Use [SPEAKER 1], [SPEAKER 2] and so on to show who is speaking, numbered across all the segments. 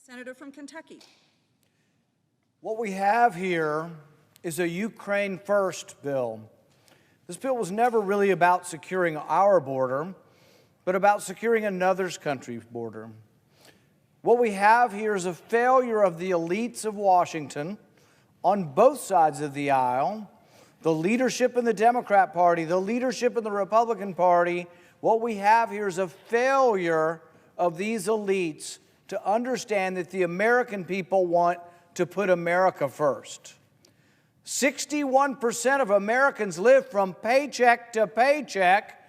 [SPEAKER 1] Senator from Kentucky.
[SPEAKER 2] What we have here is a Ukraine First bill. This bill was never really about securing our border, but about securing another country's border. What we have here is a failure of the elites of Washington on both sides of the aisle, the leadership in the Democrat Party, the leadership in the Republican Party. What we have here is a failure of these elites to understand that the American people want to put America first. 61% of Americans live from paycheck to paycheck,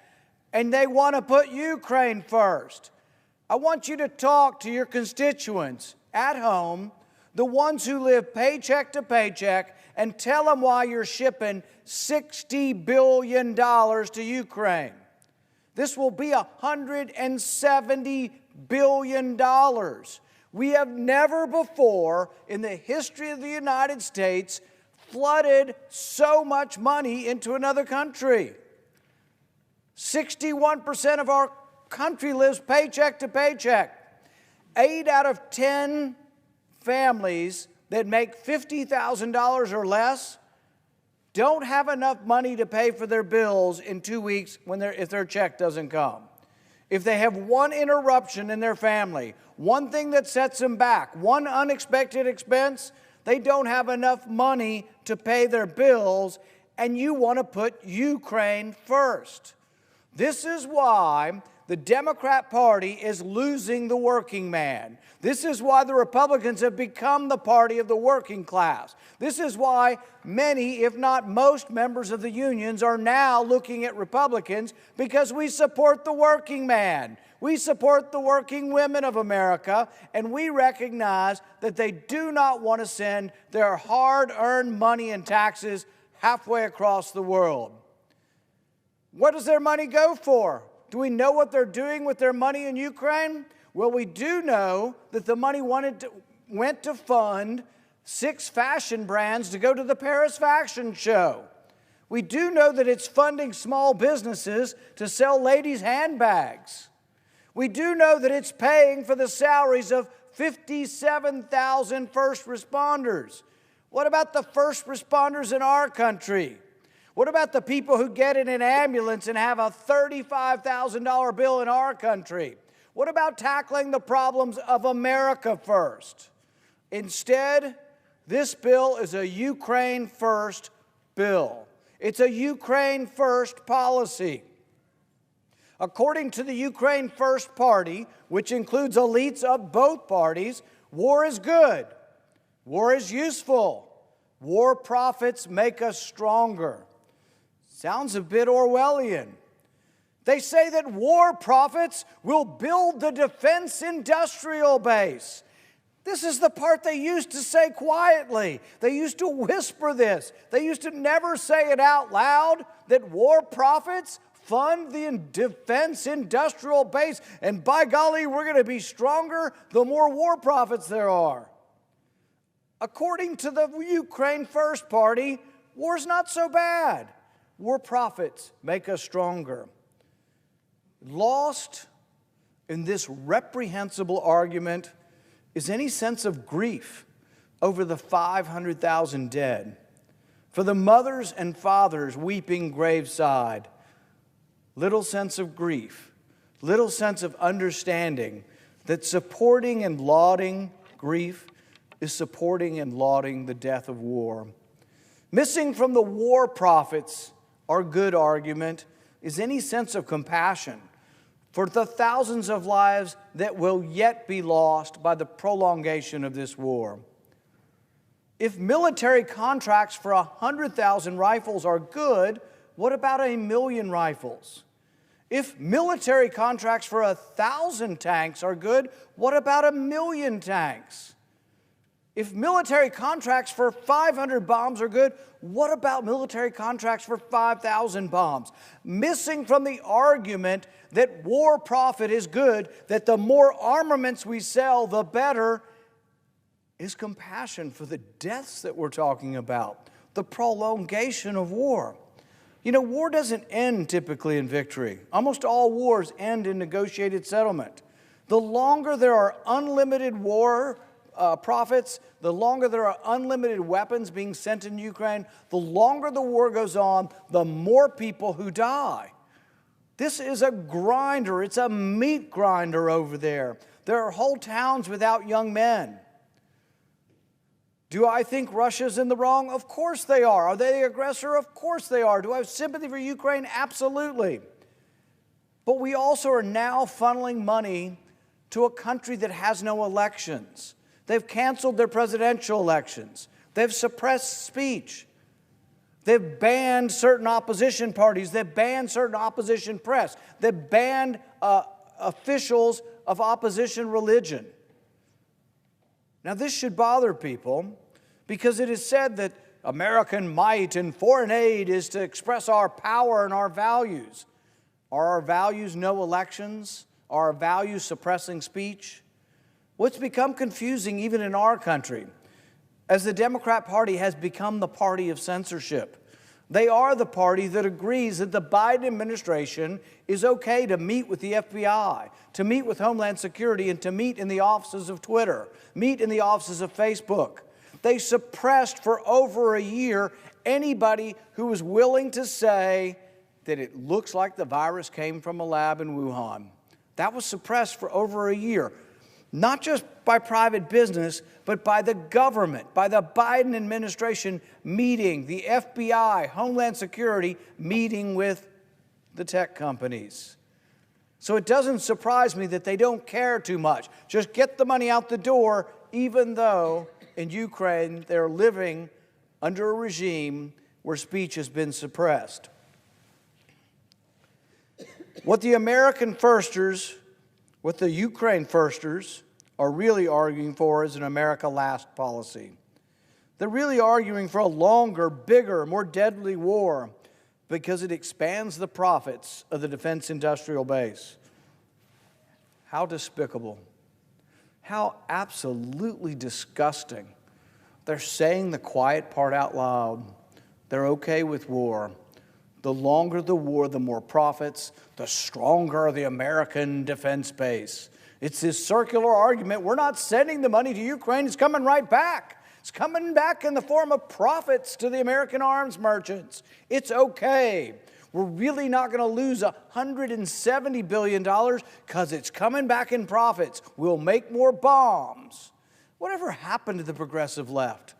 [SPEAKER 2] and they want to put Ukraine first. I want you to talk to your constituents at home, the ones who live paycheck to paycheck, and tell them why you're shipping $60 billion to Ukraine. This will be $170 billion. We have never before in the history of the United States flooded so much money into another country. 61% of our country lives paycheck to paycheck. 8 out of 10 families that make $50,000 or less don't have enough money to pay for their bills in 2 weeks if their check doesn't come. If they have one interruption in their family, one thing that sets them back, one unexpected expense, they don't have enough money to pay their bills, and you want to put Ukraine first. This is why the Democrat Party is losing the working man. This is why the Republicans have become the party of the working class. This is why many, if not most, members of the unions are now looking at Republicans, because we support the working man. We support the working women of America, and we recognize that they do not want to send their hard-earned money and taxes halfway across the world. What does their money go for? Do we know what they're doing with their money in Ukraine? Well, we do know that the money went to fund 6 fashion brands to go to the Paris Fashion Show. We do know that it's funding small businesses to sell ladies' handbags. We do know that it's paying for the salaries of 57,000 first responders. What about the first responders in our country? What about the people who get in an ambulance and have a $35,000 bill in our country? What about tackling the problems of America first? Instead, this bill is a Ukraine first bill. It's a Ukraine first policy. According to the Ukraine First Party, which includes elites of both parties, war is good. War is useful. War profits make us stronger. Sounds a bit Orwellian. They say that war profits will build the defense industrial base. This is the part they used to say quietly. They used to whisper this. They used to never say it out loud, that war profits fund the defense industrial base, and by golly, we're going to be stronger the more war profits there are. According to the Ukraine First Party, war's not so bad. War profits make us stronger. Lost in this reprehensible argument is any sense of grief over the 500,000 dead, for the mothers and fathers weeping graveside. Little sense of grief, little sense of understanding that supporting and lauding grief is supporting and lauding the death of war. Missing from the war profits, our good argument, is any sense of compassion for the thousands of lives that will yet be lost by the prolongation of this war. If military contracts for 100,000 rifles are good, what about 1 million rifles? If military contracts for 1,000 tanks are good, what about 1 million tanks? If military contracts for 500 bombs are good, what about military contracts for 5,000 bombs? Missing from the argument that war profit is good, that the more armaments we sell, the better, is compassion for the deaths that we're talking about, the prolongation of war. You know, war doesn't end typically in victory. Almost all wars end in negotiated settlement. The longer there are unlimited war profits, the longer there are unlimited weapons being sent in Ukraine, the longer the war goes on, the more people who die. This is a grinder. It's a meat grinder over there. There are whole towns without young men. Do I think Russia's in the wrong? Of course they are. Are they the aggressor? Of course they are. Do I have sympathy for Ukraine? Absolutely. But we also are now funneling money to a country that has no elections. They've canceled their presidential elections. They've suppressed speech. They've banned certain opposition parties. They've banned certain opposition press. They've banned officials of opposition religion. Now, this should bother people because it is said that American might and foreign aid is to express our power and our values. Are our values no elections? Are our values suppressing speech? What's become confusing even in our country, as the Democrat Party has become the party of censorship. They are the party that agrees that the Biden administration is okay to meet with the FBI, to meet with Homeland Security, and to meet in the offices of Twitter, meet in the offices of Facebook. They suppressed for over a year anybody who was willing to say that it looks like the virus came from a lab in Wuhan. That was suppressed for over a year. Not just by private business, but by the government, by the Biden administration meeting, the FBI, Homeland Security meeting with the tech companies. So it doesn't surprise me that they don't care too much. Just get the money out the door, even though in Ukraine they're living under a regime where speech has been suppressed. What the American firsters, what the Ukraine firsters are really arguing for is an America Last policy. They're really arguing for a longer, bigger, more deadly war because it expands the profits of the defense industrial base. How despicable. How absolutely disgusting. They're saying the quiet part out loud. They're okay with war. The longer the war, the more profits, the stronger the American defense base. It's this circular argument. We're not sending the money to Ukraine. It's coming right back. It's coming back in the form of profits to the American arms merchants. It's okay. We're really not going to lose $170 billion because it's coming back in profits. We'll make more bombs. Whatever happened to the progressive left?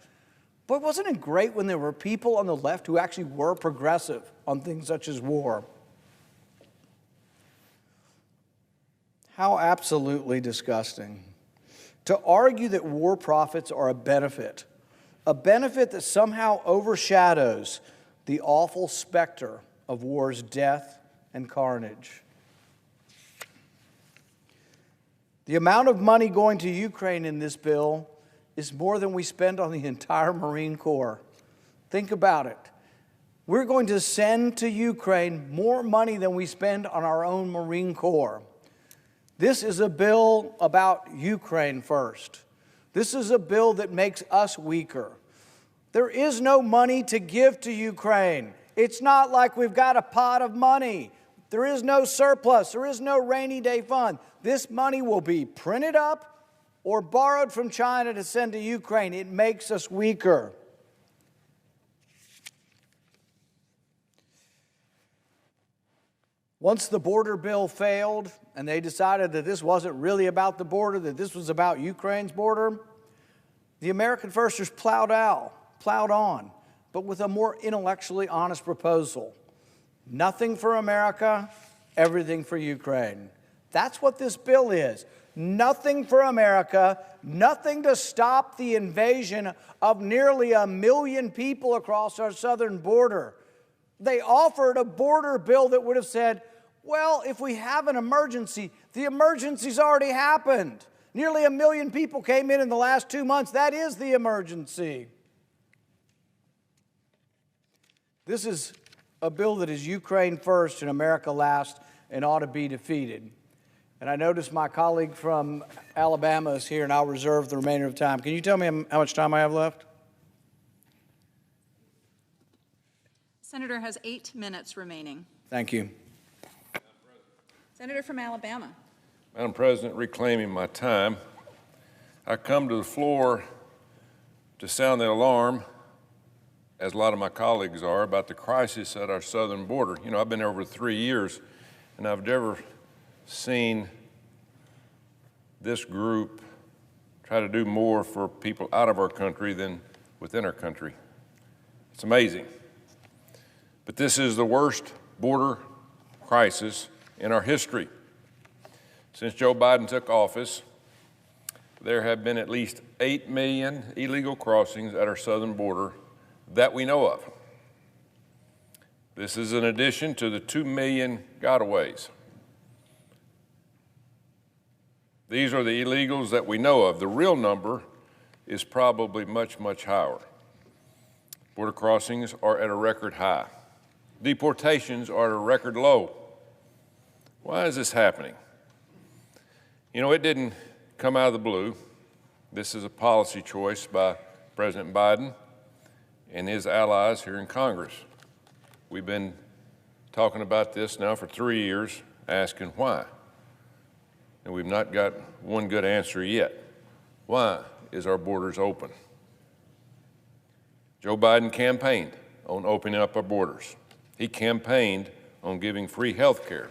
[SPEAKER 2] But wasn't it great when there were people on the left who actually were progressive on things such as war? How absolutely disgusting. To argue that war profits are a benefit that somehow overshadows the awful specter of war's death and carnage. The amount of money going to Ukraine in this bill is more than we spend on the entire Marine Corps. Think about it. We're going to send to Ukraine more money than we spend on our own Marine Corps. This is a bill about Ukraine first. This is a bill that makes us weaker. There is no money to give to Ukraine. It's not like we've got a pot of money. There is no surplus. There is no rainy day fund. This money will be printed up or borrowed from China to send to Ukraine. It makes us weaker. Once the border bill failed and they decided that this wasn't really about the border, that this was about Ukraine's border, the American firsters plowed on, but with a more intellectually honest proposal. Nothing for America, everything for Ukraine. That's what this bill is. Nothing for America, nothing to stop the invasion of nearly 1 million people across our southern border. They offered a border bill that would have said, well, if we have an emergency, the emergency's already happened. Nearly 1 million people came in the last 2 months. That is the emergency. This is a bill that is Ukraine first and America last and ought to be defeated. And I notice my colleague from Alabama is here, and I'll reserve the remainder of time. Can you tell me how much time I have left?
[SPEAKER 1] Senator has 8 minutes remaining.
[SPEAKER 2] Thank you.
[SPEAKER 1] Senator from Alabama.
[SPEAKER 3] Madam President, reclaiming my time, I come to the floor to sound the alarm, as a lot of my colleagues are, about the crisis at our southern border. You know, I've been there over 3 years, and I've never seen this group try to do more for people out of our country than within our country. It's amazing. But this is the worst border crisis in our history. Since Joe Biden took office, there have been at least 8 million illegal crossings at our southern border that we know of. This is in addition to the 2 million gotaways. These are the illegals that we know of. The real number is probably much, much higher. Border crossings are at a record high. Deportations are at a record low. Why is this happening? You know, it didn't come out of the blue. This is a policy choice by President Biden and his allies here in Congress. We've been talking about this now for 3 years, asking why. And we've not got one good answer yet. Why is our borders open? Joe Biden campaigned on opening up our borders. He campaigned on giving free health care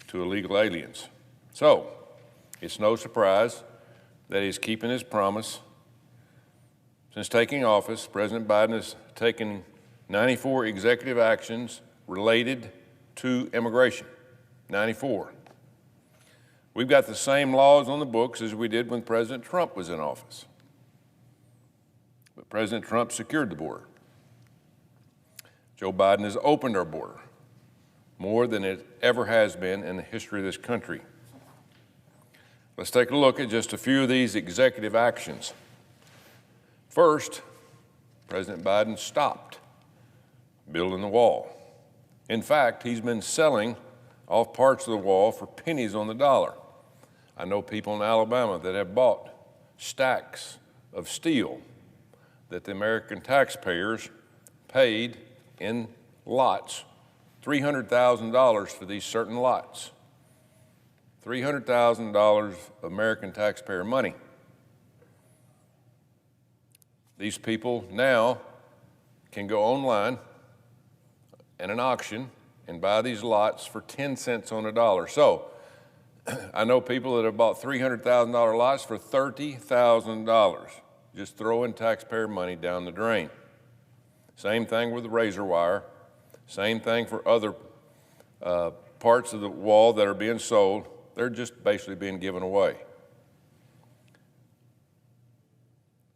[SPEAKER 3] to illegal aliens. So, it's no surprise that he's keeping his promise. Since taking office, President Biden has taken 94 executive actions related to immigration. 94. We've got the same laws on the books as we did when President Trump was in office. But President Trump secured the border. Joe Biden has opened our border more than it ever has been in the history of this country. Let's take a look at just a few of these executive actions. First, President Biden stopped building the wall. In fact, he's been selling off parts of the wall for pennies on the dollar. I know people in Alabama that have bought stacks of steel that the American taxpayers paid in lots, $300,000 for these certain lots. $300,000 of American taxpayer money. These people now can go online at an auction and buy these lots for 10 cents on a dollar. So, I know people that have bought $300,000 lots for $30,000, just throwing taxpayer money down the drain. Same thing with the razor wire. Same thing for other parts of the wall that are being sold. They're just basically being given away.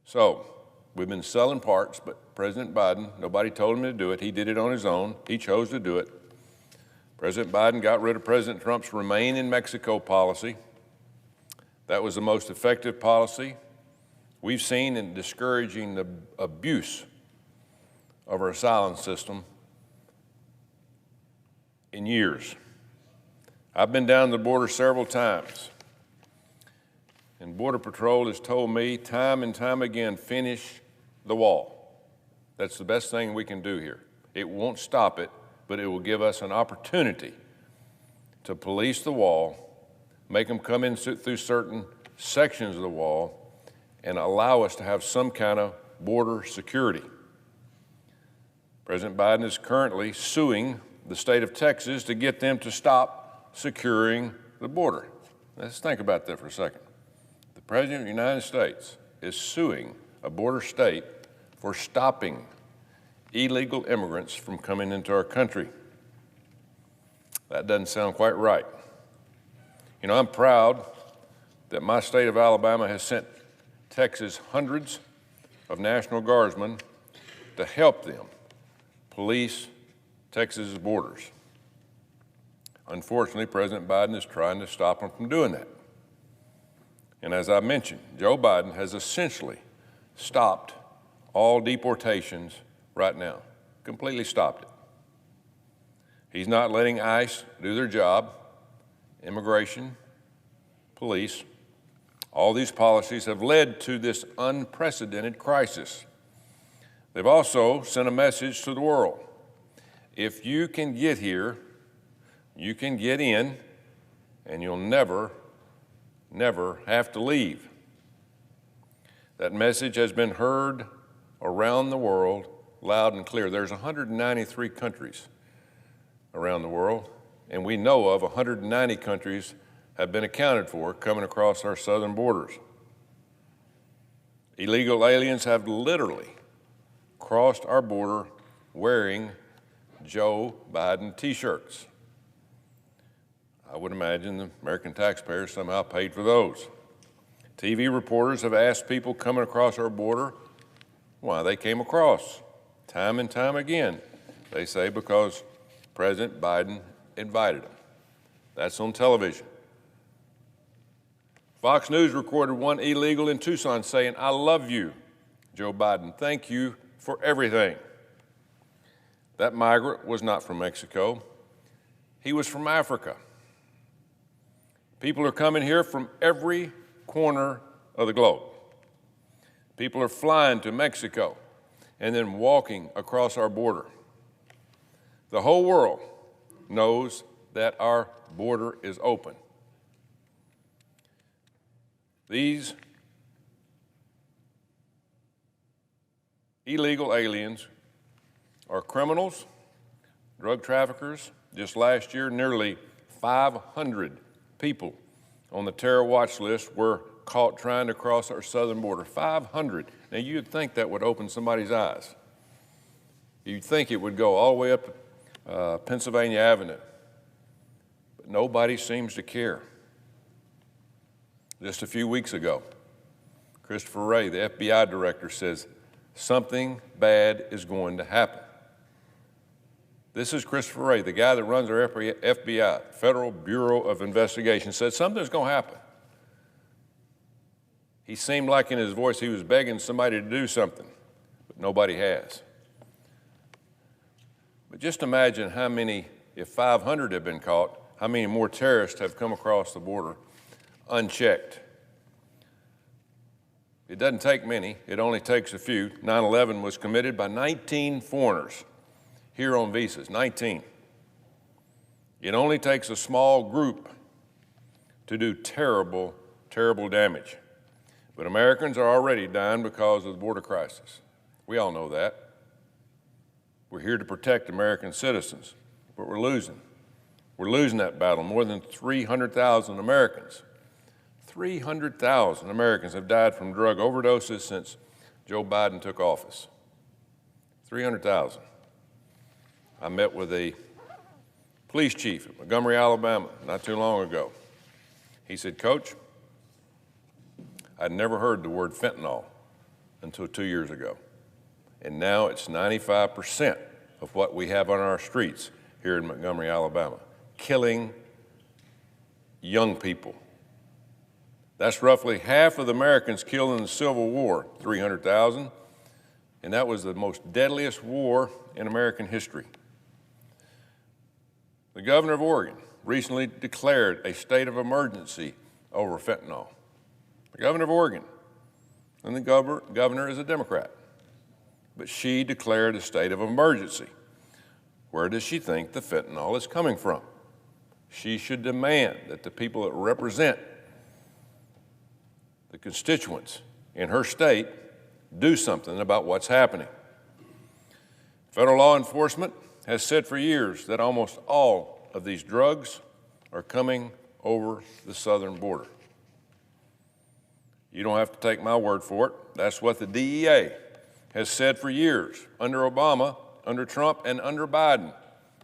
[SPEAKER 3] So, we've been selling parts, but President Biden, nobody told him to do it. He did it on his own. He chose to do it. President Biden got rid of President Trump's Remain in Mexico policy. That was the most effective policy we've seen in discouraging the abuse of our asylum system in years. I've been down the border several times, and Border Patrol has told me time and time again, finish the wall. That's the best thing we can do here. It won't stop it, but it will give us an opportunity to police the wall, make them come in through certain sections of the wall, and allow us to have some kind of border security. President Biden is currently suing the state of Texas to get them to stop securing the border. Let's think about that for a second. The President of the United States is suing a border state for stopping illegal immigrants from coming into our country. That doesn't sound quite right. You know, I'm proud that my state of Alabama has sent Texas hundreds of National Guardsmen to help them police Texas's borders. Unfortunately, President Biden is trying to stop them from doing that. And as I mentioned, Joe Biden has essentially stopped all deportations right now, completely stopped it. He's not letting ICE do their job, immigration, police. All these policies have led to this unprecedented crisis. They've also sent a message to the world. If you can get here, you can get in, and you'll never, never have to leave. That message has been heard around the world loud and clear. There's 193 countries around the world, and we know of 190 countries have been accounted for coming across our southern borders. Illegal aliens have literally crossed our border wearing Joe Biden t-shirts. I would imagine the American taxpayers somehow paid for those. TV reporters have asked people coming across our border why they came across. Time and time again, they say because President Biden invited them. That's on television. Fox News recorded one illegal in Tucson saying, "I love you, Joe Biden. Thank you for everything." That migrant was not from Mexico. He was from Africa. People are coming here from every corner of the globe. People are flying to Mexico and then walking across our border. The whole world knows that our border is open. These illegal aliens are criminals, drug traffickers. Just last year, nearly 500 people on the terror watch list were caught trying to cross our southern border. 500. Now, you'd think that would open somebody's eyes. You'd think it would go all the way up Pennsylvania Avenue. But nobody seems to care. Just a few weeks ago, Christopher Wray, the FBI director, says something bad is going to happen. This is Christopher Wray, the guy that runs our FBI, Federal Bureau of Investigation, said something's going to happen. He seemed like in his voice he was begging somebody to do something, but nobody has. But just imagine how many, if 500 have been caught, how many more terrorists have come across the border unchecked. It doesn't take many, it only takes a few. 9/11 was committed by 19 foreigners here on visas, 19. It only takes a small group to do terrible, terrible damage. But Americans are already dying because of the border crisis. We all know that. We're here to protect American citizens, but we're losing. We're losing that battle. More than 300,000 Americans. 300,000 Americans have died from drug overdoses since Joe Biden took office. 300,000. I met with a police chief at Montgomery, Alabama, not too long ago. He said, "Coach, I'd never heard the word fentanyl until 2 years ago. And now it's 95% of what we have on our streets here in Montgomery, Alabama, killing young people. That's roughly half of the Americans killed in the Civil War, 300,000, and that was the most deadliest war in American history." The governor of Oregon recently declared a state of emergency over fentanyl. The governor of Oregon, and the governor is a Democrat, but she declared a state of emergency. Where does she think the fentanyl is coming from? She should demand that the people that represent the constituents in her state do something about what's happening. Federal law enforcement has said for years that almost all of these drugs are coming over the southern border. You don't have to take my word for it. That's what the DEA has said for years, under Obama, under Trump, and under Biden.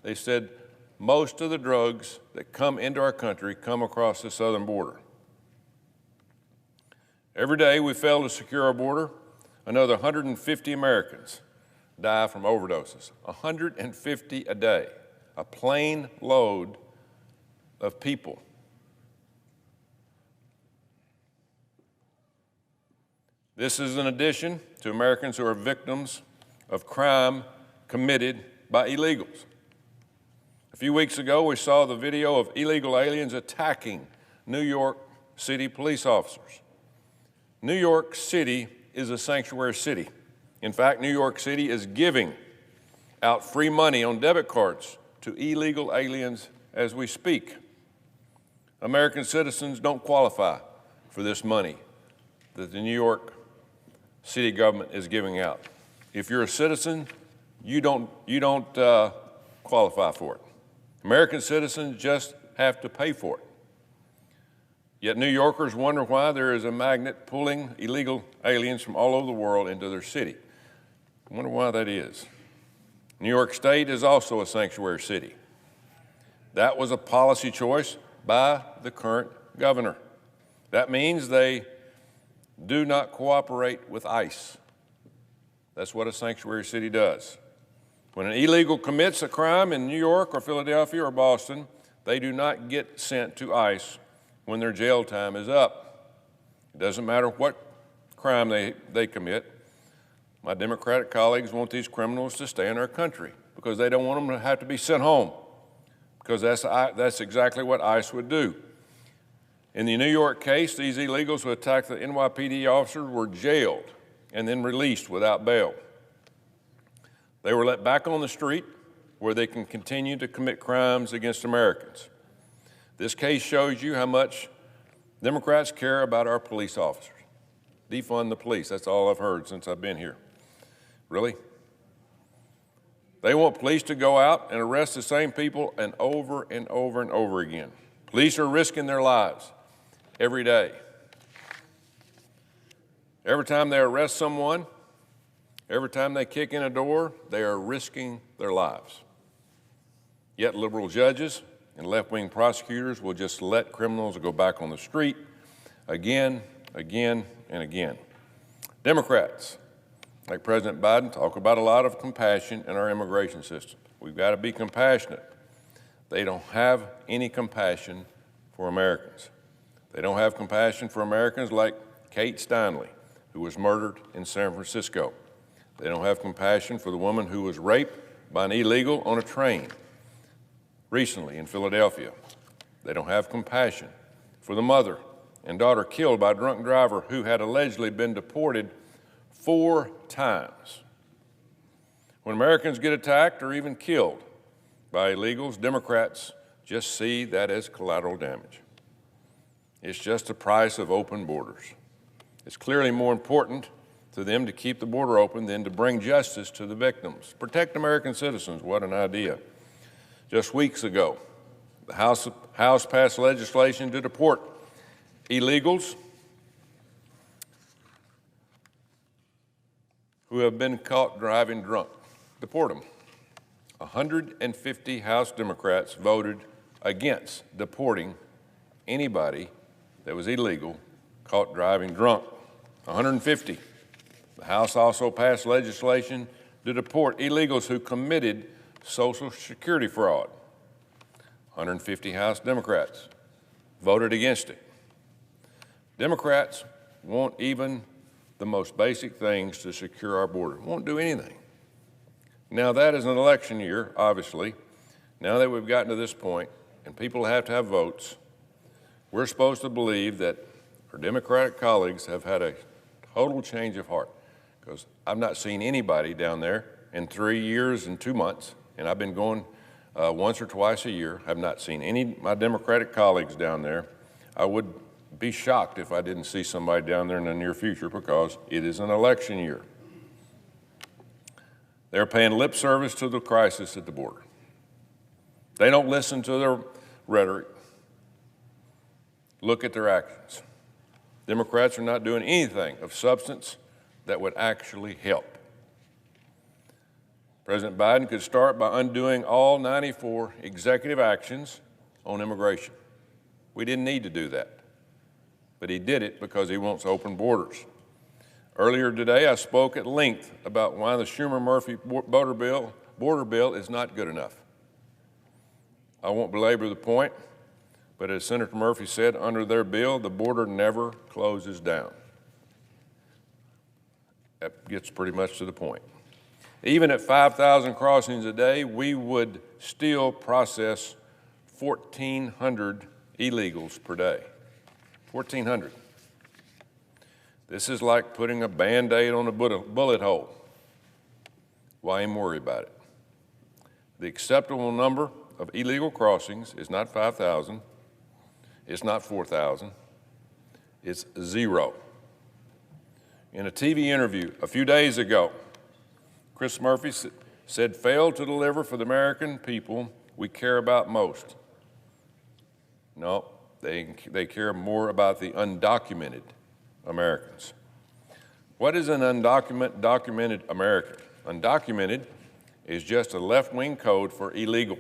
[SPEAKER 3] They said most of the drugs that come into our country come across the southern border. Every day we fail to secure our border, another 150 Americans die from overdoses. 150 a day, a plane load of people. This is in addition to Americans who are victims of crime committed by illegals. A few weeks ago, we saw the video of illegal aliens attacking New York City police officers. New York City is a sanctuary city. In fact, New York City is giving out free money on debit cards to illegal aliens as we speak. American citizens don't qualify for this money that the New York city government is giving out. If you're a citizen, you don't qualify for it. American citizens just have to pay for it. Yet New Yorkers wonder why there is a magnet pulling illegal aliens from all over the world into their city. I wonder why that is. New York State is also a sanctuary city. That was a policy choice by the current governor. That means they do not cooperate with ICE. That's what a sanctuary city does. When an illegal commits a crime in New York or Philadelphia or Boston, they do not get sent to ICE when their jail time is up. It doesn't matter what crime they commit. My Democratic colleagues want these criminals to stay in our country because they don't want them to have to be sent home, because that's exactly what ICE would do. In the New York case, these illegals who attacked the NYPD officers were jailed and then released without bail. They were let back on the street where they can continue to commit crimes against Americans. This case shows you how much Democrats care about our police officers. Defund the police, that's all I've heard since I've been here. Really? They want police to go out and arrest the same people and over and over and over again. Police are risking their lives every day. Every time they arrest someone, every time they kick in a door, they are risking their lives. Yet liberal judges and left-wing prosecutors will just let criminals go back on the street again, and again. Democrats, like President Biden, talk about a lot of compassion in our immigration system. We've got to be compassionate. They don't have any compassion for Americans. They don't have compassion for Americans like Kate Steinle, who was murdered in San Francisco. They don't have compassion for the woman who was raped by an illegal on a train recently in Philadelphia. They don't have compassion for the mother and daughter killed by a drunk driver who had allegedly been deported 4 times. When Americans get attacked or even killed by illegals, Democrats just see that as collateral damage. It's just the price of open borders. It's clearly more important to them to keep the border open than to bring justice to the victims. Protect American citizens, what an idea. Just weeks ago, the House passed legislation to deport illegals who have been caught driving drunk. Deport them. 150 House Democrats voted against deporting anybody that was illegal caught driving drunk. 150. The House also passed legislation to deport illegals who committed Social Security fraud. 150 House Democrats voted against it. Democrats want even the most basic things to secure our border. Won't do anything. Now that is an election year, obviously. Now that we've gotten to this point and people have to have votes, we're supposed to believe that our Democratic colleagues have had a total change of heart, because I've not seen anybody down there in 3 years and 2 months, and I've been going once or twice a year. I've not seen any of my Democratic colleagues down there. I would be shocked if I didn't see somebody down there in the near future, because it is an election year. They're paying lip service to the crisis at the border. They don't listen to their rhetoric. Look at their actions. Democrats are not doing anything of substance that would actually help. President Biden could start by undoing all 94 executive actions on immigration. We didn't need to do that, but he did it because he wants open borders. Earlier today, I spoke at length about why the Schumer-Murphy border bill is not good enough. I won't belabor the point, but as Senator Murphy said, under their bill, the border never closes down. That gets pretty much to the point. Even at 5,000 crossings a day, we would still process 1,400 illegals per day. 1,400. This is like putting a Band-Aid on a bullet hole. Why even worry about it? The acceptable number of illegal crossings is not 5,000, it's not 4,000, it's 0. In a TV interview a few days ago, Chris Murphy said, failed to deliver for the American people we care about most. No, they care more about the undocumented Americans. What is an documented American? Undocumented is just a left-wing code for illegal.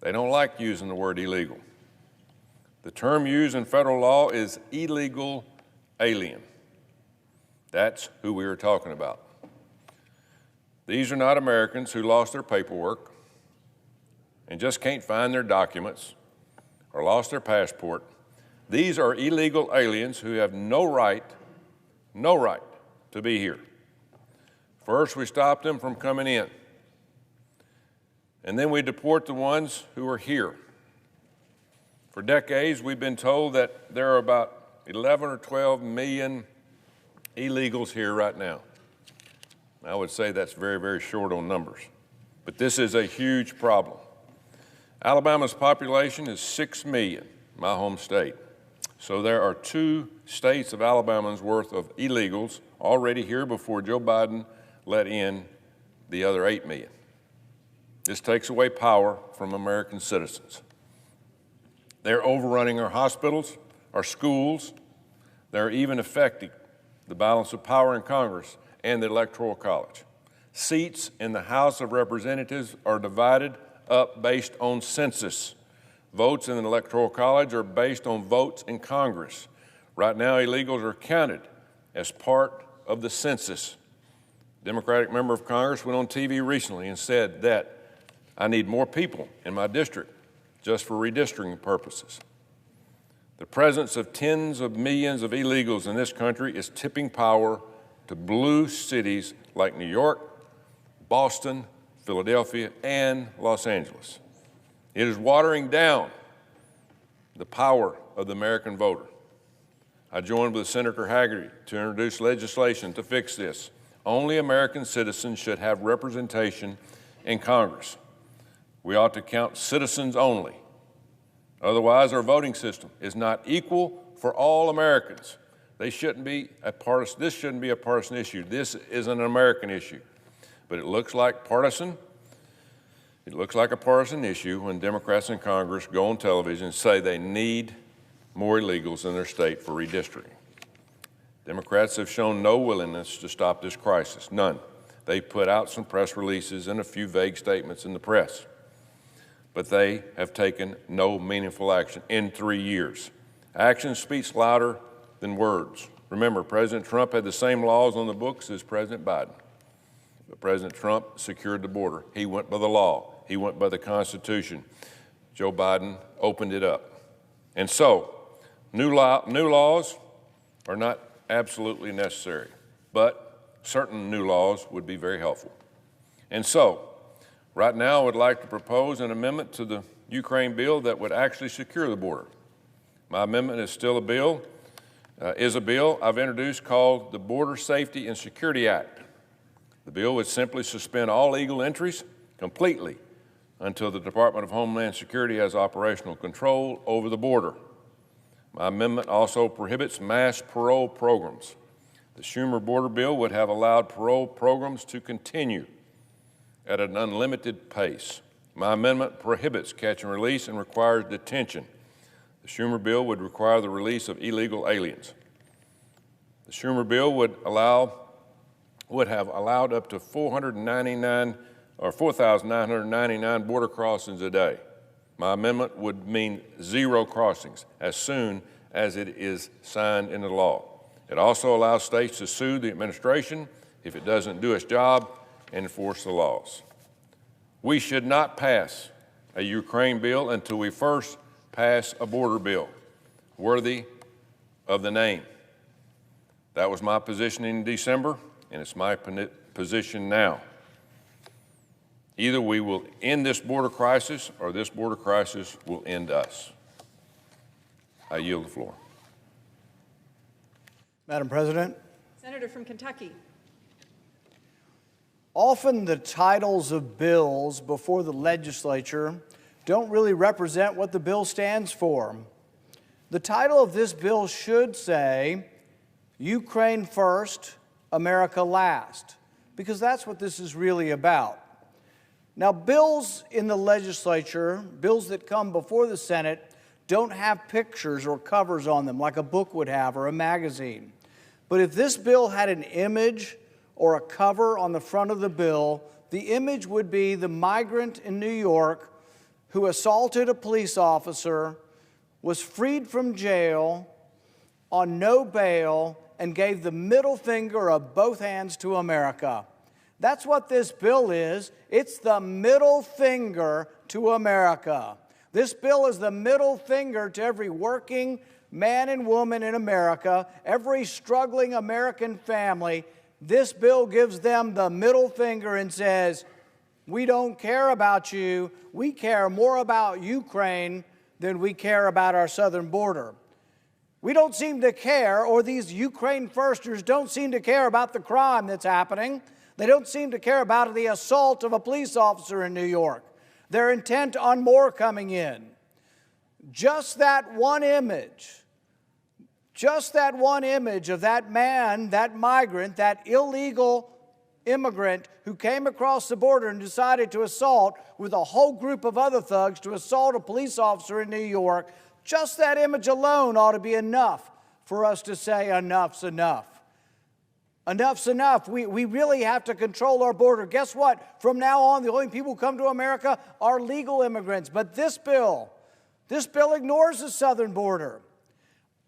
[SPEAKER 3] They don't like using the word illegal. The term used in federal law is illegal alien. That's who we are talking about. These are not Americans who lost their paperwork and just can't find their documents or lost their passport. These are illegal aliens who have no right to be here. First, we stop them from coming in, and then we deport the ones who are here. For decades, we've been told that there are about 11 or 12 million illegals here right now. I would say that's very, very short on numbers, but this is a huge problem. Alabama's population is 6 million, my home state. So there are 2 states of Alabama's worth of illegals already here before Joe Biden let in the other 8 million. This takes away power from American citizens. They're overrunning our hospitals, our schools. They're even affecting the balance of power in Congress and the Electoral College. Seats in the House of Representatives are divided up based on census. Votes in the Electoral College are based on votes in Congress. Right now, illegals are counted as part of the census. A Democratic member of Congress went on TV recently and said that I need more people in my district just for redistricting purposes. The presence of tens of millions of illegals in this country is tipping power to blue cities like New York, Boston, Philadelphia, and Los Angeles. It is watering down the power of the American voter. I joined with Senator Hagerty to introduce legislation to fix this. Only American citizens should have representation in Congress. We ought to count citizens only. Otherwise, our voting system is not equal for all Americans. This shouldn't be a partisan issue. This is an American issue. But it looks like a partisan issue when Democrats in Congress go on television and say they need more illegals in their state for redistricting. Democrats have shown no willingness to stop this crisis, none. They put out some press releases and a few vague statements in the press, but they have taken no meaningful action in 3 years. Action speaks louder than words. Remember, President Trump had the same laws on the books as President Biden. But President Trump secured the border. He went by the law. He went by the Constitution. Joe Biden opened it up. And so, new laws are not absolutely necessary, but certain new laws would be very helpful. And so, right now I would like to propose an amendment to the Ukraine bill that would actually secure the border. My amendment is still a bill I've introduced called the Border Safety and Security Act. The bill would simply suspend all legal entries completely until the Department of Homeland Security has operational control over the border. My amendment also prohibits mass parole programs. The Schumer border bill would have allowed parole programs to continue at an unlimited pace. My amendment prohibits catch and release and requires detention. The Schumer bill would require the release of illegal aliens. The Schumer bill would have allowed up to 4,999 border crossings a day. My amendment would mean 0 crossings as soon as it is signed into law. It also allows states to sue the administration if it doesn't do its job and enforce the laws. We should not pass a Ukraine bill until we first pass a border bill worthy of the name. That was my position in December, and it's my position now. Either we will end this border crisis or this border crisis will end us. I yield the floor.
[SPEAKER 2] Madam President.
[SPEAKER 1] Senator from Kentucky.
[SPEAKER 2] Often the titles of bills before the legislature don't really represent what the bill stands for. The title of this bill should say, Ukraine first, America last, because that's what this is really about. Now, bills in the legislature, bills that come before the Senate, don't have pictures or covers on them like a book would have or a magazine. But if this bill had an image or a cover on the front of the bill, the image would be the migrant in New York who assaulted a police officer, was freed from jail on no bail, and gave the middle finger of both hands to America. That's what this bill is. It's the middle finger to America. This bill is the middle finger to every working man and woman in America, every struggling American family. This bill gives them the middle finger and says, we don't care about you. We care more about Ukraine than we care about our southern border. We don't seem to care, or these Ukraine firsters don't seem to care about the crime that's happening. They don't seem to care about the assault of a police officer in New York. They're intent on more coming in. Just that one image of that man, that migrant, that illegal immigrant who came across the border and decided to assault with a whole group of other thugs to assault a police officer in New York, just that image alone ought to be enough for us to say enough's enough. Enough's enough. We really have to control our border. Guess what? From now on, the only people who come to America are legal immigrants. But this bill ignores the southern border.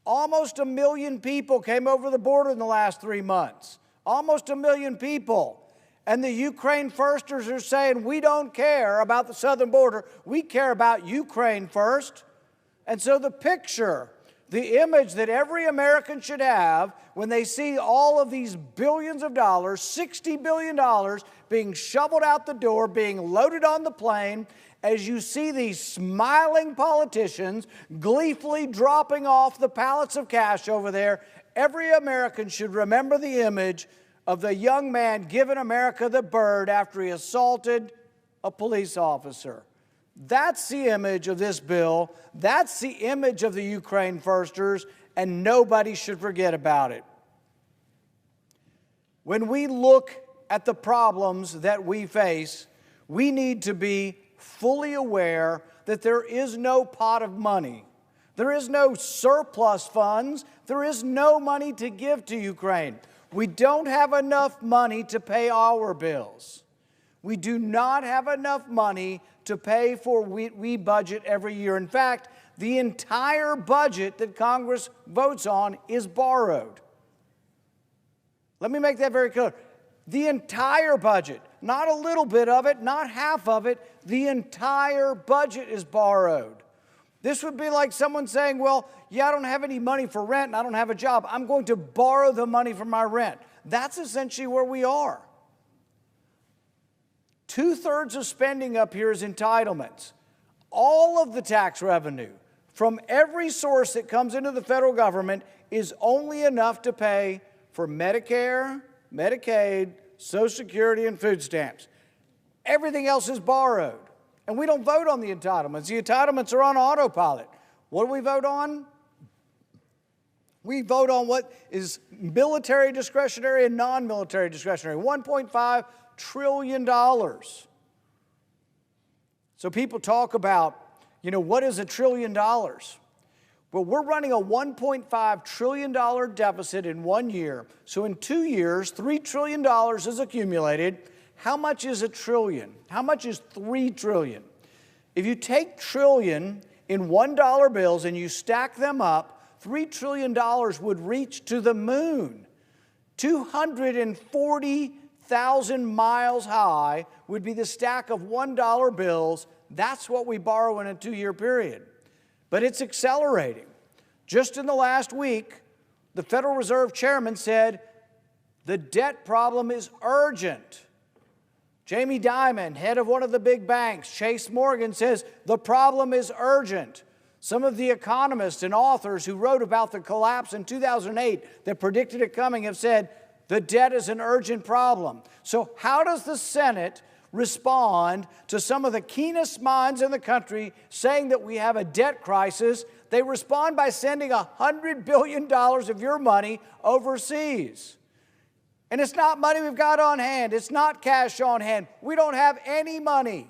[SPEAKER 2] Almost 1 million people came over the border in the last 3 months. Almost 1 million people. And the Ukraine firsters are saying, we don't care about the southern border. We care about Ukraine first. And so the picture, the image that every American should have when they see all of these billions of dollars, $60 billion being shoveled out the door, being loaded on the plane, as you see these smiling politicians gleefully dropping off the pallets of cash over there, every American should remember the image of the young man giving America the bird after he assaulted a police officer. That's the image of this bill. That's the image of the Ukraine firsters, and nobody should forget about it. When we look at the problems that we face, we need to be fully aware that there is no pot of money. There is no surplus funds. There is no money to give to Ukraine. We don't have enough money to pay our bills. We do not have enough money to pay for we budget every year. In fact, the entire budget that Congress votes on is borrowed. Let me make that very clear. The entire budget, not a little bit of it, not half of it, the entire budget is borrowed. This would be like someone saying, well, yeah, I don't have any money for rent and I don't have a job. I'm going to borrow the money for my rent. That's essentially where we are. 2/3 of spending up here is entitlements. All of the tax revenue from every source that comes into the federal government is only enough to pay for Medicare, Medicaid, Social Security, and food stamps. Everything else is borrowed. And we don't vote on the entitlements. The entitlements are on autopilot. What do we vote on? We vote on what is military discretionary and non-military discretionary. $1.5 trillion. So people talk about, what is $1 trillion? Well, we're running a $1.5 trillion deficit in 1 year. So in 2 years, $3 trillion is accumulated. How much is $1 trillion? How much is $3 trillion? If you take trillion in $1 bills and you stack them up, $3 trillion would reach to the moon. 240,000 miles high would be the stack of $1 bills. That's what we borrow in a 2-year period. But it's accelerating. Just in the last week, the Federal Reserve Chairman said the debt problem is urgent. Jamie Dimon, head of one of the big banks, Chase Morgan, says the problem is urgent. Some of the economists and authors who wrote about the collapse in 2008 that predicted it coming have said the debt is an urgent problem. So how does the Senate respond to some of the keenest minds in the country saying that we have a debt crisis They respond by sending $100 billion of your money overseas. And it's not money we've got on hand. It's not cash on hand. We don't have any money.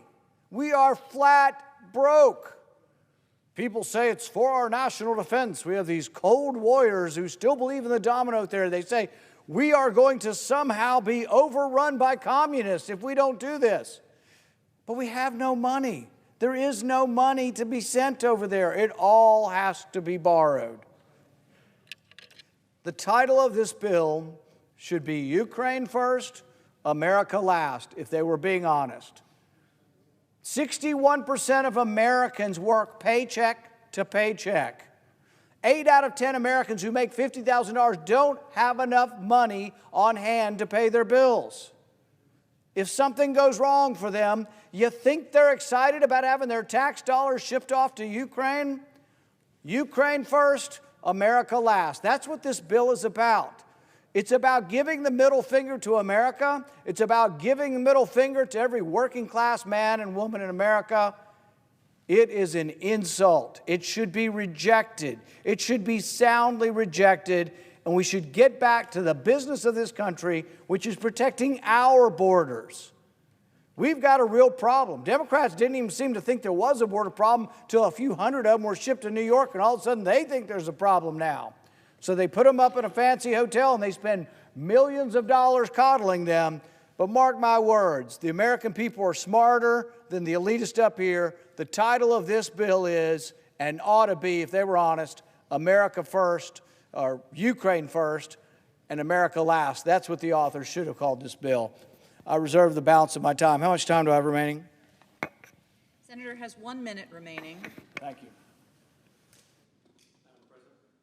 [SPEAKER 2] We are flat broke. People say it's for our national defense. We have these cold warriors who still believe in the domino theory. They say, we are going to somehow be overrun by communists if we don't do this. But we have no money. There is no money to be sent over there. It all has to be borrowed. The title of this bill should be Ukraine First, America Last, if they were being honest. 61% of Americans work paycheck to paycheck. 8 out of 10 Americans who make $50,000 don't have enough money on hand to pay their bills. If something goes wrong for them, you think they're excited about having their tax dollars shipped off to Ukraine? Ukraine first, America last. That's what this bill is about. It's about giving the middle finger to America. It's about giving the middle finger to every working class man and woman in America. It is an insult. It should be rejected. It should be soundly rejected. And we should get back to the business of this country, which is protecting our borders. We've got a real problem. Democrats didn't even seem to think there was a border problem till a few hundred of them were shipped to New York, and all of a sudden they think there's a problem now. So they put them up in a fancy hotel and they spend millions of dollars coddling them. But mark my words, the American people are smarter than the elitists up here. The title of this bill is, and ought to be, if they were honest, America First, or Ukraine First, and America Last. That's what the authors should have called this bill. I reserve the balance of my time. How much time do I have remaining?
[SPEAKER 1] Senator has 1 minute remaining.
[SPEAKER 2] Thank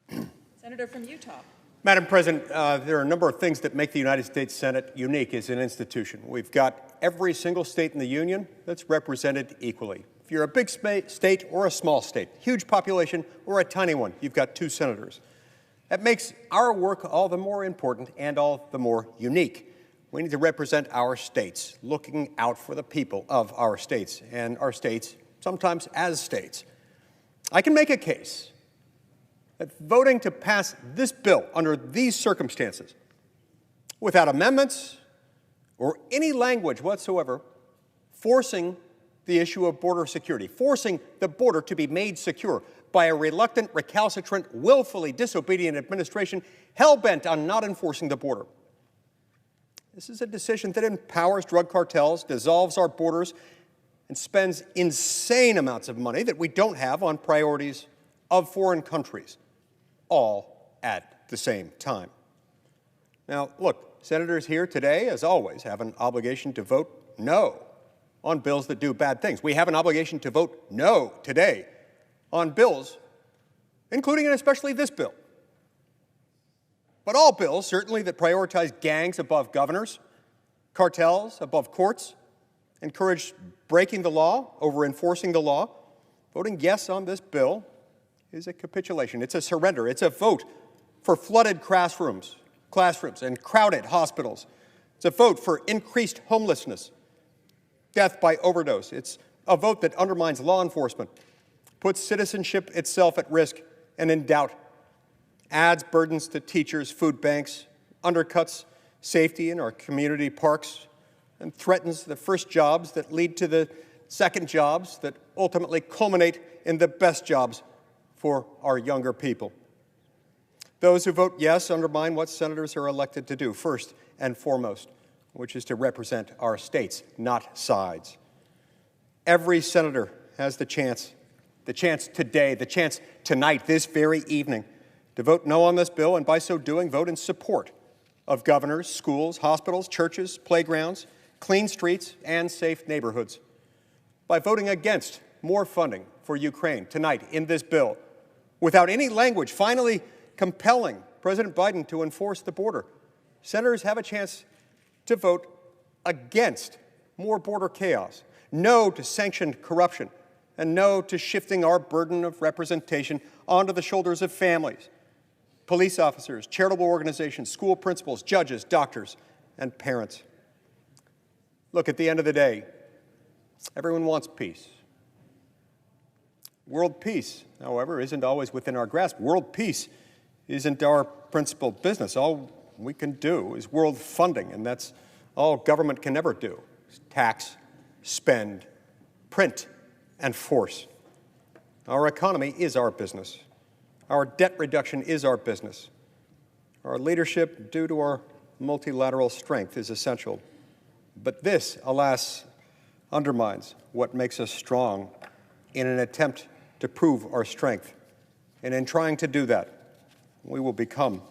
[SPEAKER 2] you.
[SPEAKER 1] Senator from Utah.
[SPEAKER 4] Madam President, there are a number of things that make the United States Senate unique as an institution. We've got every single state in the union that's represented equally. If you're a big state or a small state, huge population or a tiny one, you've got 2 senators. That makes our work all the more important and all the more unique. We need to represent our states, looking out for the people of our states, and our states sometimes as states. I can make a case that voting to pass this bill under these circumstances, without amendments or any language whatsoever, forcing the issue of border security, forcing the border to be made secure by a reluctant, recalcitrant, willfully disobedient administration hell-bent on not enforcing the border. This is a decision that empowers drug cartels, dissolves our borders, and spends insane amounts of money that we don't have on priorities of foreign countries, all at the same time. Now, look, senators here today, as always, have an obligation to vote no on bills that do bad things. We have an obligation to vote no today on bills, including and especially this bill. But all bills, certainly, that prioritize gangs above governors, cartels above courts, encourage breaking the law over enforcing the law, voting yes on this bill is a capitulation. It's a surrender. It's a vote for flooded classrooms and crowded hospitals. It's a vote for increased homelessness, death by overdose. It's a vote that undermines law enforcement, puts citizenship itself at risk and in doubt, adds burdens to teachers, food banks, undercuts safety in our community parks, and threatens the first jobs that lead to the second jobs that ultimately culminate in the best jobs for our younger people. Those who vote yes undermine what senators are elected to do, first and foremost, which is to represent our states, not sides. Every senator has the chance today, the chance tonight, this very evening, to vote no on this bill, and by so doing, vote in support of governors, schools, hospitals, churches, playgrounds, clean streets, and safe neighborhoods. By voting against more funding for Ukraine tonight in this bill, without any language finally compelling President Biden to enforce the border, senators have a chance to vote against more border chaos, no to sanctioned corruption, and no to shifting our burden of representation onto the shoulders of families, police officers, charitable organizations, school principals, judges, doctors, and parents. Look, at the end of the day, everyone wants peace. World peace, however, isn't always within our grasp. World peace isn't our principal business. All we can do is world funding, and that's all government can ever do. Tax, spend, print, and force. Our economy is our business. Our debt reduction is our business. Our leadership, due to our multilateral strength, is essential. But this, alas, undermines what makes us strong in an attempt to prove our strength. And in trying to do that, we will become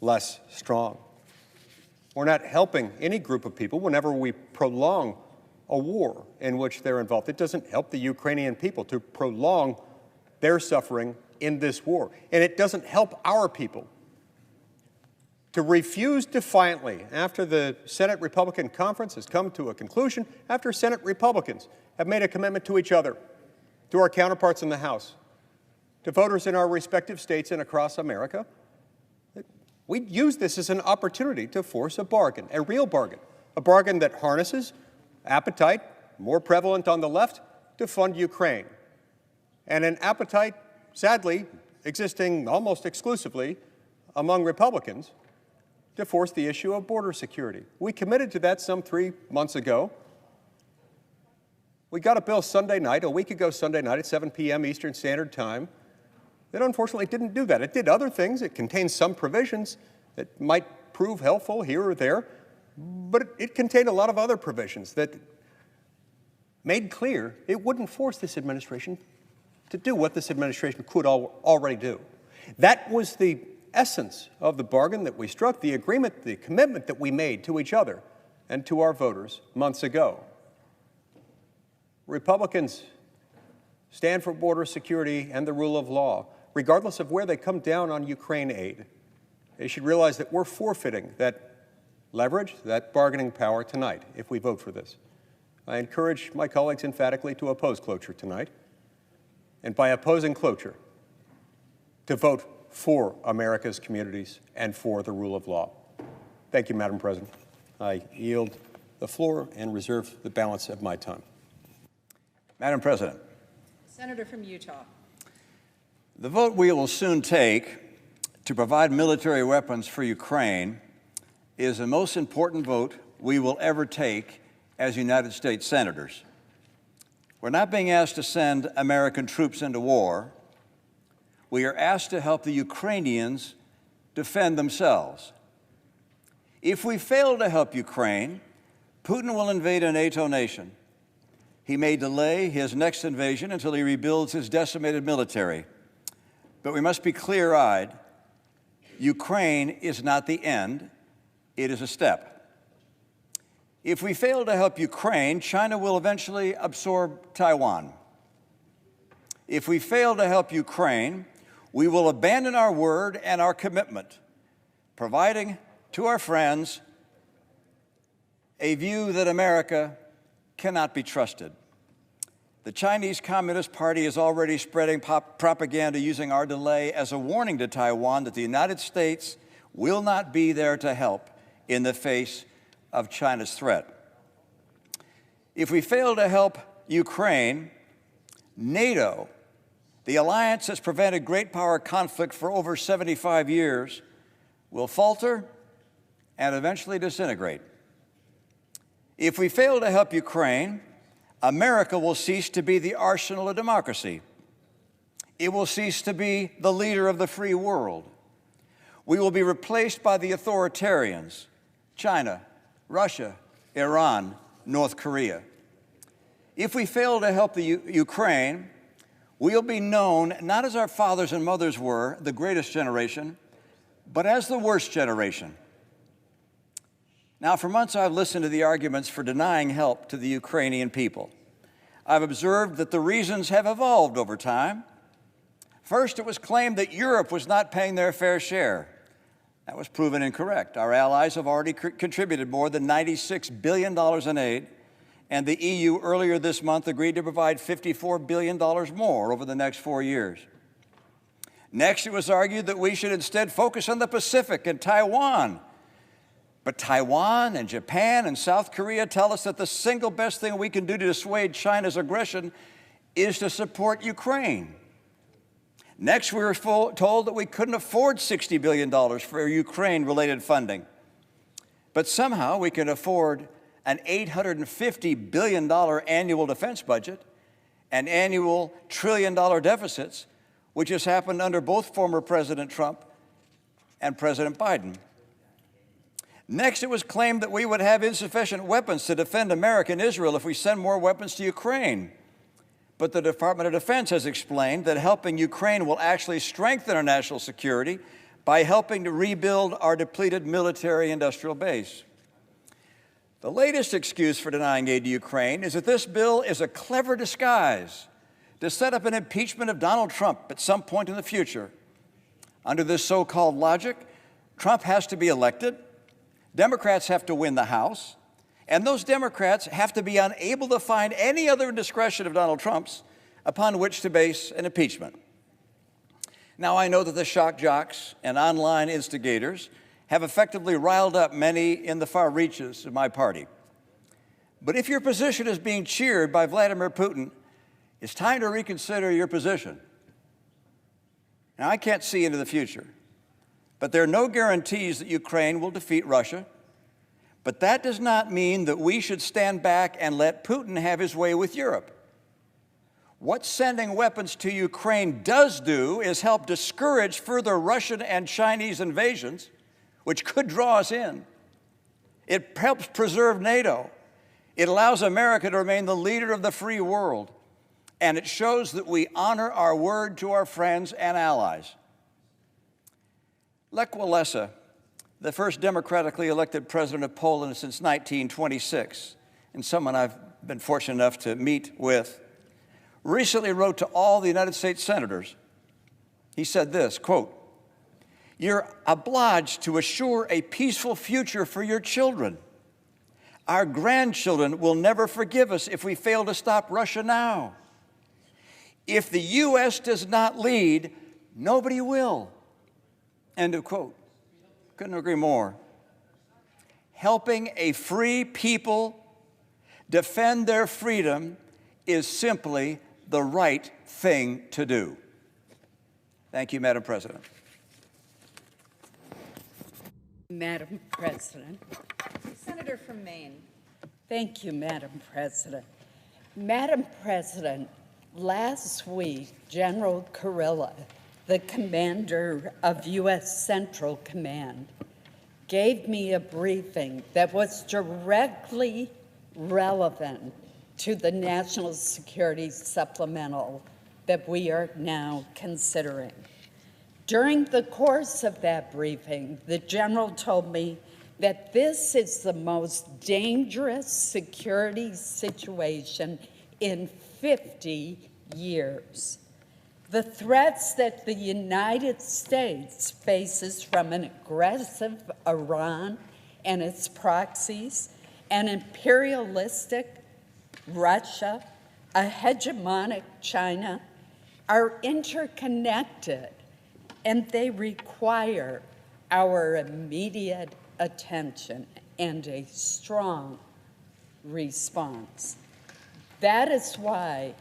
[SPEAKER 4] less strong. We're not helping any group of people whenever we prolong a war in which they're involved. It doesn't help the Ukrainian people to prolong their suffering in this war. And it doesn't help our people to refuse defiantly, after the Senate Republican conference has come to a conclusion, after Senate Republicans have made a commitment to each other, to our counterparts in the House, to voters in our respective states and across America, we use this as an opportunity to force a bargain, a real bargain, a bargain that harnesses appetite, more prevalent on the left, to fund Ukraine, and an appetite, sadly, existing almost exclusively among Republicans, to force the issue of border security. We committed to that some 3 months ago. We got a bill Sunday night, a week ago Sunday night at 7 p.m. Eastern Standard Time, that unfortunately didn't do that. It did other things. It contained some provisions that might prove helpful here or there, but it contained a lot of other provisions that made clear it wouldn't force this administration to do what this administration could already do. That was the essence of the bargain that we struck, the agreement, the commitment that we made to each other and to our voters months ago. Republicans stand for border security and the rule of law, regardless of where they come down on Ukraine aid. They should realize that we're forfeiting that leverage, that bargaining power tonight if we vote for this. I encourage my colleagues emphatically to oppose cloture tonight, and by opposing cloture, to vote for America's communities and for the rule of law. Thank you, Madam President. I yield the floor and reserve the balance of my time.
[SPEAKER 2] Madam President.
[SPEAKER 1] Senator from Utah.
[SPEAKER 5] The vote we will soon take to provide military weapons for Ukraine is the most important vote we will ever take as United States senators. We're not being asked to send American troops into war. We are asked to help the Ukrainians defend themselves. If we fail to help Ukraine, Putin will invade a NATO nation. He may delay his next invasion until he rebuilds his decimated military. But we must be clear-eyed. Ukraine is not the end. It is a step. If we fail to help Ukraine, China will eventually absorb Taiwan. If we fail to help Ukraine, we will abandon our word and our commitment, providing to our friends a view that America cannot be trusted. The Chinese Communist Party is already spreading propaganda using our delay as a warning to Taiwan that the United States will not be there to help in the face of China's threat. If we fail to help Ukraine, NATO, the alliance that's prevented great power conflict for over 75 years, will falter and eventually disintegrate. If we fail to help Ukraine, America will cease to be the arsenal of democracy. It will cease to be the leader of the free world. We will be replaced by the authoritarians, China, Russia, Iran, North Korea. If we fail to help the Ukraine, we'll be known not as our fathers and mothers were, the greatest generation, but as the worst generation. Now, for months, I've listened to the arguments for denying help to the Ukrainian people. I've observed that the reasons have evolved over time. First, it was claimed that Europe was not paying their fair share. That was proven incorrect. Our allies have already contributed more than $96 billion in aid, and the EU earlier this month agreed to provide $54 billion more over the next 4 years. Next, it was argued that we should instead focus on the Pacific and Taiwan. But Taiwan and Japan and South Korea tell us that the single best thing we can do to dissuade China's aggression is to support Ukraine. Next, we were told that we couldn't afford $60 billion for Ukraine-related funding. But somehow we can afford an $850 billion annual defense budget and annual trillion-dollar deficits, which has happened under both former President Trump and President Biden. Next, it was claimed that we would have insufficient weapons to defend America and Israel if we send more weapons to Ukraine. But the Department of Defense has explained that helping Ukraine will actually strengthen our national security by helping to rebuild our depleted military-industrial base. The latest excuse for denying aid to Ukraine is that this bill is a clever disguise to set up an impeachment of Donald Trump at some point in the future. Under this so-called logic, Trump has to be elected, Democrats have to win the House, and those Democrats have to be unable to find any other indiscretion of Donald Trump's upon which to base an impeachment. Now, I know that the shock jocks and online instigators have effectively riled up many in the far reaches of my party. But if your position is being cheered by Vladimir Putin, it's time to reconsider your position. Now, I can't see into the future, but there are no guarantees that Ukraine will defeat Russia. But that does not mean that we should stand back and let Putin have his way with Europe. What sending weapons to Ukraine does do is help discourage further Russian and Chinese invasions, which could draw us in. It helps preserve NATO. It allows America to remain the leader of the free world. And it shows that we honor our word to our friends and allies. Lech Walesa, the first democratically elected president of Poland since 1926, and someone I've been fortunate enough to meet with, recently wrote to all the United States senators. He said this, quote, "You're obliged to assure a peaceful future for your children. Our grandchildren will never forgive us if we fail to stop Russia now. If the U.S. does not lead, nobody will." End of quote. Couldn't agree more. Helping a free people defend their freedom is simply the right thing to do. Thank you, Madam President.
[SPEAKER 6] Madam President.
[SPEAKER 1] Senator from Maine.
[SPEAKER 6] Thank you, Madam President. Madam President, last week, General Kurilla, the commander of U.S. Central Command, gave me a briefing that was directly relevant to the National Security Supplemental that we are now considering. During the course of that briefing, the general told me that this is the most dangerous security situation in 50 years. The threats that the United States faces from an aggressive Iran and its proxies, an imperialistic Russia, a hegemonic China, are interconnected, and they require our immediate attention and a strong response. That is why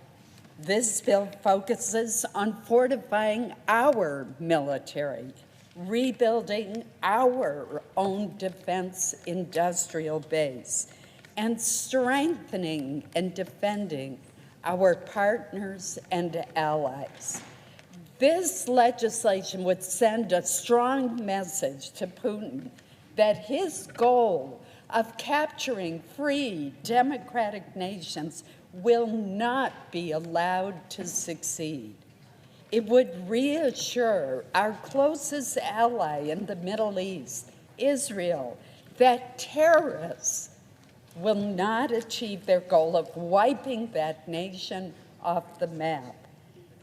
[SPEAKER 6] this bill focuses on fortifying our military, rebuilding our own defense industrial base, and strengthening and defending our partners and allies. This legislation would send a strong message to Putin that his goal of capturing free, democratic nations will not be allowed to succeed. It would reassure our closest ally in the Middle East, Israel, that terrorists will not achieve their goal of wiping that nation off the map.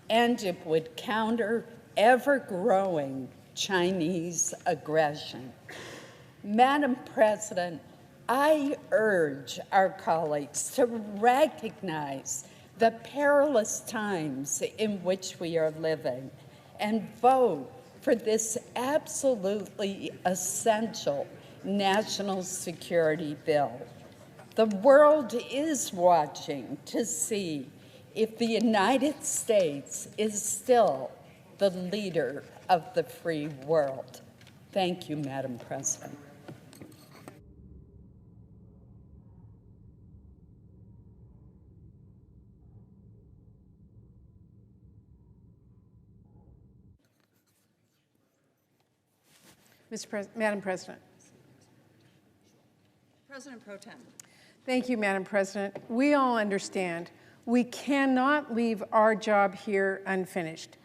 [SPEAKER 6] And it would counter ever-growing Chinese aggression. Madam President, I urge our colleagues to recognize the perilous times in which we are living and vote for this absolutely essential national security bill. The world is watching to see if the United States is still the leader of the free world. Thank you, Madam President.
[SPEAKER 7] Madam President.
[SPEAKER 1] President Pro Tem.
[SPEAKER 7] Thank you, Madam President. We all understand we cannot leave our job here unfinished.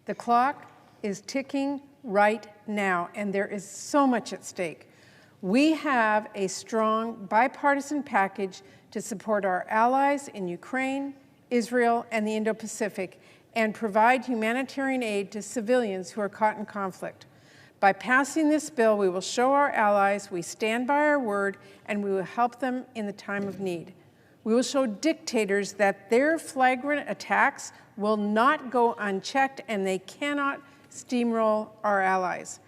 [SPEAKER 7] The clock is ticking right now, and there is so much at stake. We have a strong bipartisan package to support our allies in Ukraine, Israel, and the Indo-Pacific, and provide humanitarian aid to civilians who are caught in conflict. By passing this bill, we will show our allies we stand by our word, and we will help them in the time of need. We will show dictators that their flagrant attacks will not go unchecked, and they cannot steamroll our allies.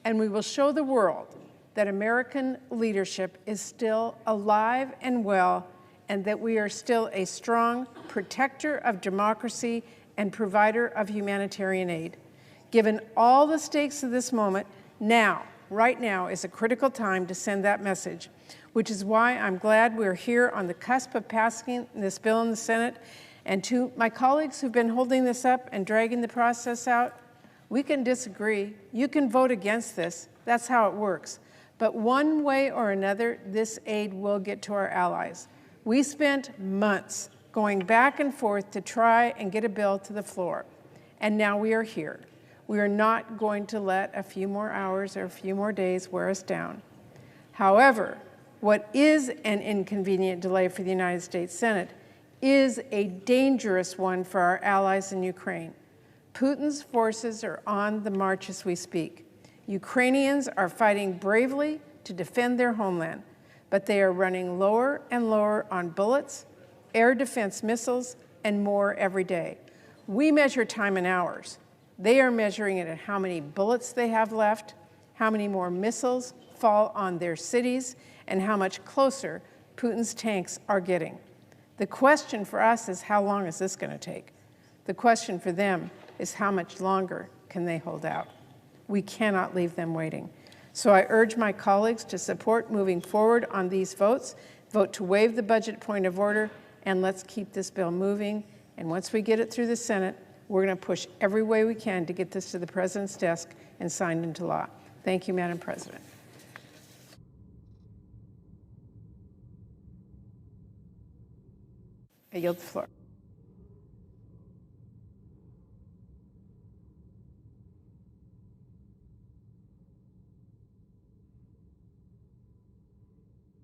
[SPEAKER 7] And we will show the world that American leadership is still alive and well, and that we are still a strong protector of democracy and provider of humanitarian aid. Given all the stakes of this moment, right now is a critical time to send that message, which is why I'm glad we're here on the cusp of passing this bill in the Senate. And to my colleagues who've been holding this up and dragging the process out, we can disagree. You can vote against this. That's how it works. But one way or another, this aid will get to our allies. We spent months going back and forth to try and get a bill to the floor, and now we are here. We are not going to let a few more hours or a few more days wear us down. However, what is an inconvenient delay for the United States Senate is a dangerous one for our allies in Ukraine. Putin's forces are on the march as we speak. Ukrainians are fighting bravely to defend their homeland, but they are running lower and lower on bullets, air defense missiles, and more every day. We measure time in hours. They are measuring it in how many bullets they have left, how many more missiles fall on their cities, and how much closer Putin's tanks are getting. The question for us is, how long is this going to take? The question for them is, how much longer can they hold out? We cannot leave them waiting. So I urge my colleagues to support moving forward on these votes, vote to waive the budget point of order, and let's keep this bill moving. And once we get it through the Senate, we're going to push every way we can to get this to the President's desk and signed into law. Thank you, Madam President. I yield the floor.